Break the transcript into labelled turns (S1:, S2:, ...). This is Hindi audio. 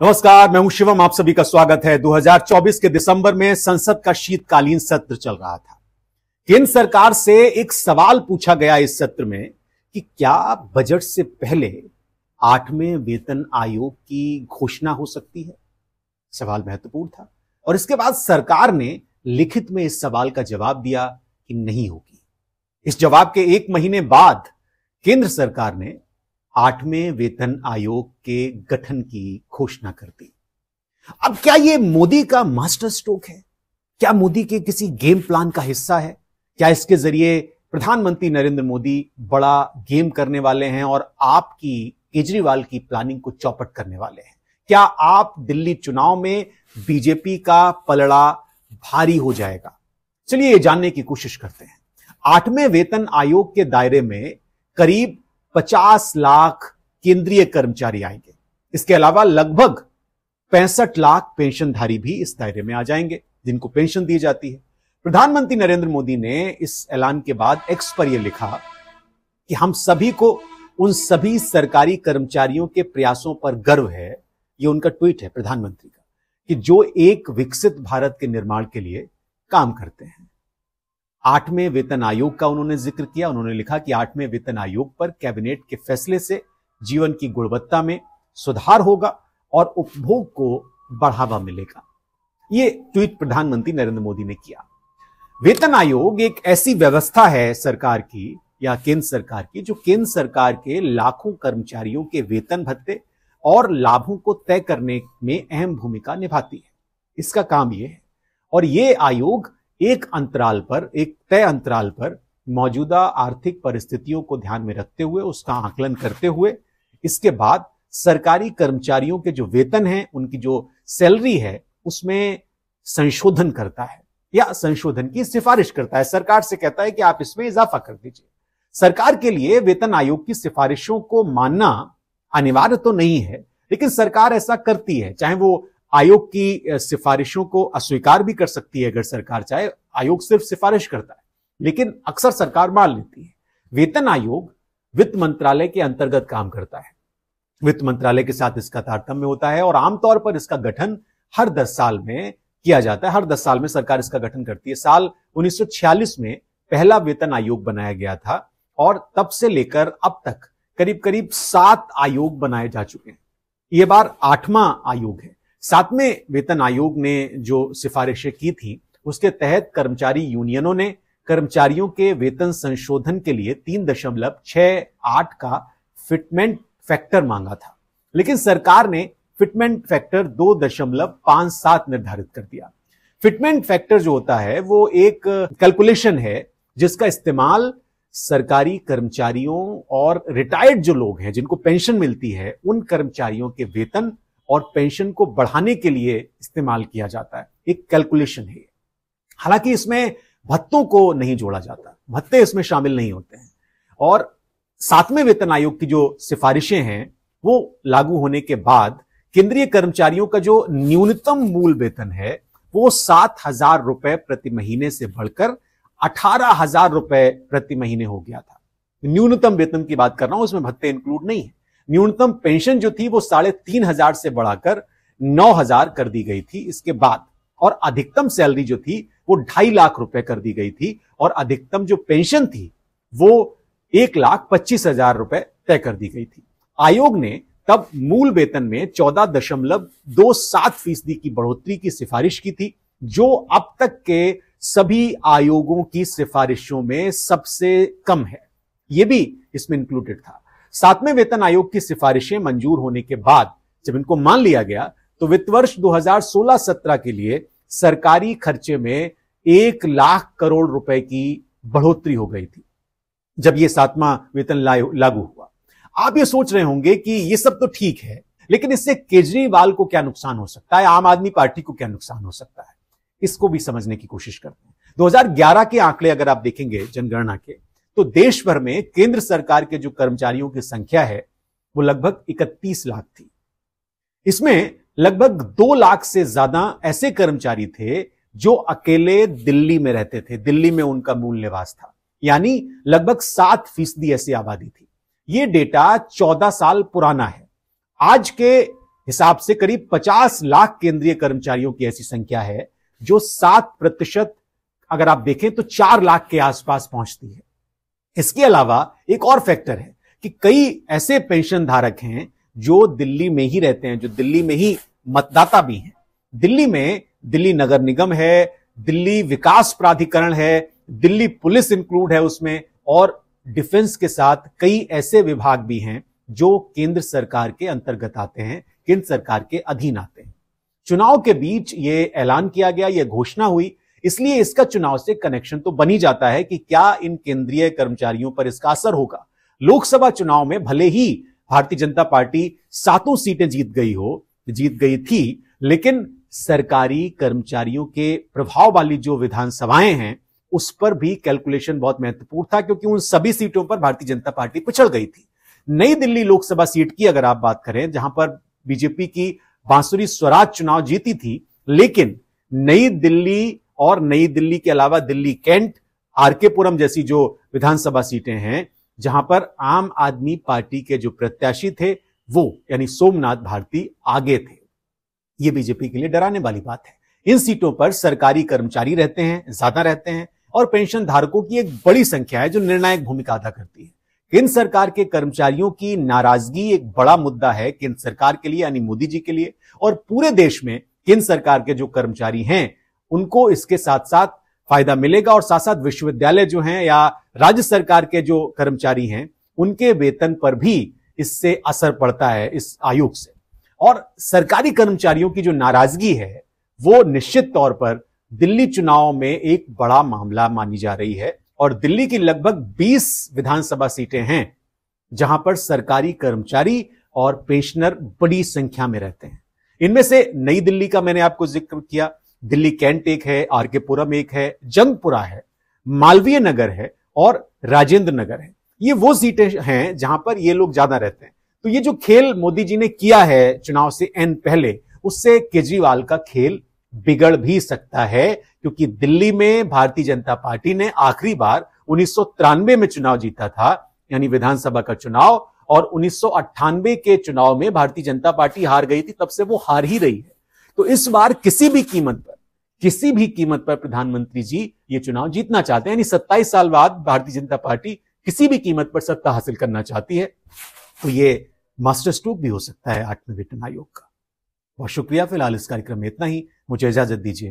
S1: नमस्कार, मैं हूं शिवम। आप सभी का स्वागत है। 2024 के दिसंबर में संसद का शीतकालीन सत्र चल रहा था। केंद्र सरकार से एक सवाल पूछा गया इस सत्र में कि क्या बजट से पहले 8वें वेतन आयोग की घोषणा हो सकती है। सवाल महत्वपूर्ण था और इसके बाद सरकार ने लिखित में इस सवाल का जवाब दिया कि नहीं होगी। इस जवाब के एक महीने बाद केंद्र सरकार ने 8वें वेतन आयोग के गठन की घोषणा कर दी। अब क्या यह मोदी का मास्टर स्ट्रोक है? क्या मोदी के किसी गेम प्लान का हिस्सा है? क्या इसके जरिए प्रधानमंत्री नरेंद्र मोदी बड़ा गेम करने वाले हैं और आपकी केजरीवाल की प्लानिंग को चौपट करने वाले हैं? क्या आप दिल्ली चुनाव में बीजेपी का पलड़ा भारी हो जाएगा? चलिए ये जानने की कोशिश करते हैं। 8वें वेतन आयोग के दायरे में करीब 50 लाख केंद्रीय कर्मचारी आएंगे। इसके अलावा लगभग 65 लाख पेंशनधारी भी इस दायरे में आ जाएंगे जिनको पेंशन दी जाती है। प्रधानमंत्री नरेंद्र मोदी ने इस ऐलान के बाद एक्स पर यह लिखा कि हम सभी को उन सभी सरकारी कर्मचारियों के प्रयासों पर गर्व है। यह उनका ट्वीट है प्रधानमंत्री का, कि जो एक विकसित भारत के निर्माण के लिए काम करते हैं। 8वें वेतन आयोग का उन्होंने जिक्र किया। उन्होंने लिखा कि 8वें वेतन आयोग पर कैबिनेट के फैसले से जीवन की गुणवत्ता में सुधार होगा और उपभोग को बढ़ावा मिलेगा। यह ट्वीट प्रधानमंत्री नरेंद्र मोदी ने किया। वेतन आयोग एक ऐसी व्यवस्था है सरकार की या केंद्र सरकार की, जो केंद्र सरकार के लाखों कर्मचारियों के वेतन भत्ते और लाभों को तय करने में अहम भूमिका निभाती है। इसका काम यह है और यह आयोग एक तय अंतराल पर मौजूदा आर्थिक परिस्थितियों को ध्यान में रखते हुए, उसका आकलन करते हुए, इसके बाद सरकारी कर्मचारियों के जो वेतन हैं, उनकी जो सैलरी है, उसमें संशोधन करता है या संशोधन की सिफारिश करता है। सरकार से कहता है कि आप इसमें इजाफा कर दीजिए। सरकार के लिए वेतन आयोग की सिफारिशों को मानना अनिवार्य तो नहीं है, लेकिन सरकार ऐसा करती है। चाहे वो आयोग की सिफारिशों को अस्वीकार भी कर सकती है अगर सरकार चाहे। आयोग सिर्फ सिफारिश करता है, लेकिन अक्सर सरकार मान लेती है। वेतन आयोग वित्त मंत्रालय के अंतर्गत काम करता है। वित्त मंत्रालय के साथ इसका तारतम्य होता है और आमतौर पर इसका गठन हर 10 साल में किया जाता है। हर 10 साल में सरकार इसका गठन करती है। साल 1946 में पहला वेतन आयोग बनाया गया था और तब से लेकर अब तक करीब करीब 7 आयोग बनाए जा चुके हैं। यह बार 8वां आयोग है। 7वें वेतन आयोग ने जो सिफारिशें की थी, उसके तहत कर्मचारी यूनियनों ने कर्मचारियों के वेतन संशोधन के लिए 3.68 का फिटमेंट फैक्टर मांगा था, लेकिन सरकार ने फिटमेंट फैक्टर 2.57 निर्धारित कर दिया। फिटमेंट फैक्टर जो होता है वो एक कैलकुलेशन है जिसका इस्तेमाल सरकारी कर्मचारियों और रिटायर्ड जो लोग हैं जिनको पेंशन मिलती है, उन कर्मचारियों के वेतन और पेंशन को बढ़ाने के लिए इस्तेमाल किया जाता है। एक कैलकुलेशन है। हालांकि इसमें भत्तों को नहीं जोड़ा जाता, भत्ते इसमें शामिल नहीं होते हैं। और 7वें वेतन आयोग की जो सिफारिशें हैं वो लागू होने के बाद केंद्रीय कर्मचारियों का जो न्यूनतम मूल वेतन है वो 7,000 रुपए प्रति महीने से बढ़कर 18,000 रुपए प्रति महीने हो गया था। न्यूनतम वेतन की बात कर रहा हूं, उसमें भत्ते इंक्लूड नहीं है। न्यूनतम पेंशन जो थी वो 3,500 से बढ़ाकर 9,000 कर दी गई थी इसके बाद। और अधिकतम सैलरी जो थी वो 2.5 लाख रुपए कर दी गई थी और अधिकतम जो पेंशन थी वो 1,25,000 रुपए तय कर दी गई थी। आयोग ने तब मूल वेतन में 14.27% की बढ़ोतरी की सिफारिश की थी, जो अब तक के सभी आयोगों की सिफारिशों में सबसे कम है। यह भी इसमें इंक्लूडेड था। 7वें वेतन आयोग की सिफारिशें मंजूर होने के बाद जब इनको मान लिया गया तो वित्त वर्ष 2016-17 के लिए सरकारी खर्चे में 1 लाख करोड़ रुपए की बढ़ोतरी हो गई थी जब यह 7वां वेतन लागू हुआ। आप ये सोच रहे होंगे कि ये सब तो ठीक है, लेकिन इससे केजरीवाल को क्या नुकसान हो सकता है, आम आदमी पार्टी को क्या नुकसान हो सकता है, इसको भी समझने की कोशिश करते हैं। 2011 के आंकड़े अगर आप देखेंगे जनगणना के, तो देश भर में केंद्र सरकार के जो कर्मचारियों की संख्या है वो लगभग 31 लाख थी। इसमें लगभग 2 लाख से ज्यादा ऐसे कर्मचारी थे जो अकेले दिल्ली में रहते थे, दिल्ली में उनका मूल निवास था, यानी लगभग 7% ऐसी आबादी थी। यह डेटा 14 साल पुराना है। आज के हिसाब से करीब 50 लाख केंद्रीय कर्मचारियों की ऐसी संख्या है जो 7% अगर आप देखें तो 4 लाख के आसपास पहुंचती है। इसके अलावा एक और फैक्टर है कि कई ऐसे पेंशन धारक हैं जो दिल्ली में ही रहते हैं, जो दिल्ली में ही मतदाता भी हैं। दिल्ली में दिल्ली नगर निगम है, दिल्ली विकास प्राधिकरण है, दिल्ली पुलिस इंक्लूड है उसमें, और डिफेंस के साथ कई ऐसे विभाग भी हैं जो केंद्र सरकार के अंतर्गत आते हैं, केंद्र सरकार के अधीन आते हैं। चुनाव के बीच ये ऐलान किया गया, यह घोषणा हुई, इसलिए इसका चुनाव से कनेक्शन तो बन ही जाता है कि क्या इन केंद्रीय कर्मचारियों पर इसका असर होगा। लोकसभा चुनाव में भले ही भारतीय जनता पार्टी 7 सीटें जीत गई थी, लेकिन सरकारी कर्मचारियों के प्रभाव वाली जो विधानसभाएं हैं उस पर भी कैलकुलेशन बहुत महत्वपूर्ण था, क्योंकि उन सभी सीटों पर भारतीय जनता पार्टी पिछड़ गई थी। नई दिल्ली लोकसभा सीट की अगर आप बात करें, जहां पर बीजेपी की बांसुरी स्वराज चुनाव जीती थी, लेकिन नई दिल्ली और नई दिल्ली के अलावा दिल्ली कैंट, आरके पुरम जैसी जो विधानसभा सीटें हैं, जहां पर आम आदमी पार्टी के जो प्रत्याशी थे वो यानी सोमनाथ भारती आगे थे। ये बीजेपी के लिए डराने वाली बात है। इन सीटों पर सरकारी कर्मचारी रहते हैं, ज्यादा रहते हैं, और पेंशन धारकों की एक बड़ी संख्या है जो निर्णायक भूमिका अदा करती है। केंद्र सरकार के कर्मचारियों की नाराजगी एक बड़ा मुद्दा है केंद्र सरकार के लिए, यानी मोदी जी के लिए, और पूरे देश में केंद्र सरकार के जो कर्मचारी हैं उनको इसके साथ साथ फायदा मिलेगा, और साथ साथ विश्वविद्यालय जो हैं या राज्य सरकार के जो कर्मचारी हैं उनके वेतन पर भी इससे असर पड़ता है इस आयोग से। और सरकारी कर्मचारियों की जो नाराजगी है वो निश्चित तौर पर दिल्ली चुनाव में एक बड़ा मामला मानी जा रही है, और दिल्ली की लगभग 20 विधानसभा सीटें हैं जहां पर सरकारी कर्मचारी और पेंशनर बड़ी संख्या में रहते हैं। इनमें से नई दिल्ली का मैंने आपको जिक्र किया, दिल्ली कैंट एक है, आरके पुरम एक है, जंगपुरा है, मालवीय नगर है और राजेंद्र नगर है। ये वो सीटें हैं जहां पर ये लोग ज्यादा रहते हैं। तो ये जो खेल मोदी जी ने किया है चुनाव से एन पहले, उससे केजरीवाल का खेल बिगड़ भी सकता है, क्योंकि दिल्ली में भारतीय जनता पार्टी ने आखिरी बार 1993 में चुनाव जीता था, यानी विधानसभा का चुनाव, और 1998 के चुनाव में भारतीय जनता पार्टी हार गई थी, तब से वो हार ही रही है। तो इस बार किसी भी कीमत पर प्रधानमंत्री जी ये चुनाव जीतना चाहते हैं, यानी 27 साल बाद भारतीय जनता पार्टी किसी भी कीमत पर सत्ता हासिल करना चाहती है। तो ये मास्टर स्ट्रोक भी हो सकता है 8वें वेतन आयोग का। बहुत शुक्रिया। फिलहाल इस कार्यक्रम में इतना ही, मुझे इजाजत दीजिए।